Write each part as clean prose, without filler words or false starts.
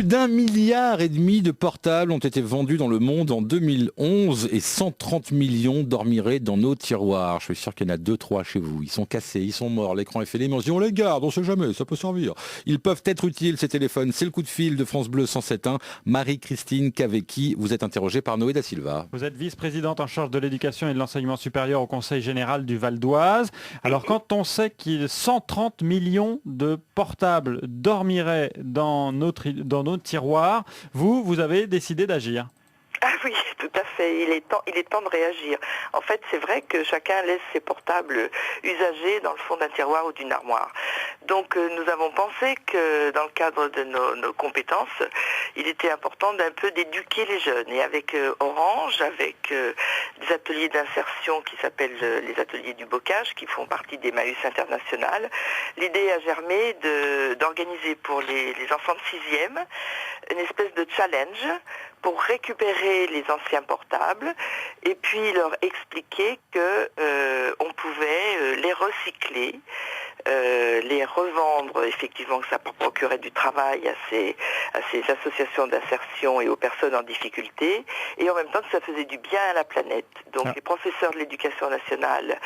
Plus d'1,5 milliard de portables ont été vendus dans le monde en 2011 et 130 millions dormiraient dans nos tiroirs. Je suis sûr qu'il y en a 2-3 chez vous. Ils sont cassés, ils sont morts, l'écran est fêlé, mais on se dit on les garde, on sait jamais, ça peut servir. Ils peuvent être utiles ces téléphones. C'est le coup de fil de France Bleu 107.1. Marie-Christine Cavecchi, vous êtes interrogée par Noé da Silva. Vous êtes vice-présidente en charge de l'éducation et de l'enseignement supérieur au Conseil général du Val d'Oise. Alors quand on sait qu'il y a 130 millions de portables dormiraient dans nos tiroirs, vous avez décidé d'agir. Ah oui, tout à fait. Il est temps de réagir. En fait, c'est vrai que chacun laisse ses portables usagés dans le fond d'un tiroir ou d'une armoire. Donc, nous avons pensé que dans le cadre de nos compétences, il était important d'un peu d'éduquer les jeunes. Et avec Orange, avec des ateliers d'insertion qui s'appellent les ateliers du bocage, qui font partie d'Emmaüs International, l'idée a germé d'organiser pour les enfants de 6e une espèce de challenge pour récupérer les anciens portables et puis leur expliquer que on pouvait les recycler, les revendre, effectivement que ça procurait du travail à ces associations d'insertion et aux personnes en difficulté, et en même temps que ça faisait du bien à la planète. Donc les professeurs de l'éducation nationale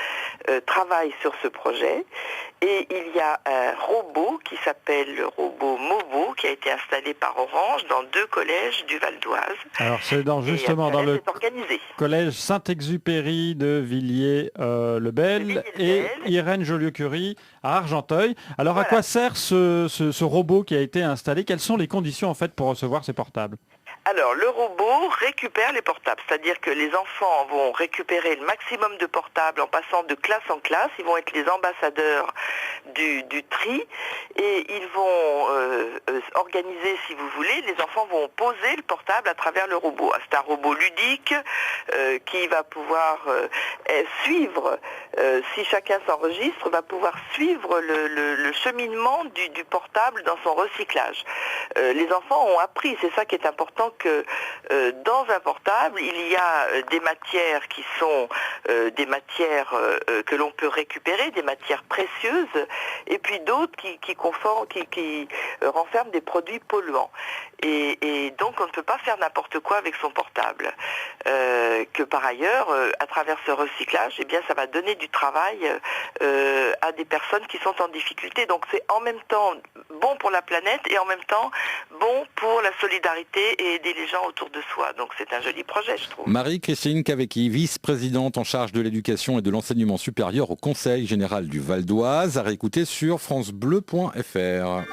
travaillent sur ce projet, et il y a un robot qui s'appelle le robot Mobo, qui a été installé par Orange dans 2 collèges du Val d'Oise. Alors c'est dans le collège Saint-Exupéry de Villiers-le-Bel et Irène Joliot-Curie à Argenteuil. Alors voilà. À quoi sert ce robot qui a été installé? Quelles sont les conditions en fait pour recevoir ces portables? Alors, le robot récupère les portables, c'est-à-dire que les enfants vont récupérer le maximum de portables en passant de classe en classe. Ils vont être les ambassadeurs du tri et ils vont organiser, si vous voulez, les enfants vont poser le portable à travers le robot. C'est un robot ludique qui va pouvoir suivre, si chacun s'enregistre, va pouvoir suivre le cheminement du portable dans son recyclage. Les enfants ont appris, c'est ça qui est important, que dans un portable, il y a des matières qui sont des matières que l'on peut récupérer, des matières précieuses, et puis d'autres qui renferment des produits polluants. Et donc on ne peut pas faire n'importe quoi avec son portable. Que par ailleurs, à travers ce recyclage, eh bien, ça va donner du travail à des personnes qui sont en difficulté. Donc c'est en même temps bon pour la planète et en même temps bon pour la solidarité et aider les gens autour de soi. Donc c'est un joli projet, je trouve. Marie-Christine Cavecchi, vice-présidente en charge de l'éducation et de l'enseignement supérieur au Conseil général du Val d'Oise, à réécouter sur francebleu.fr.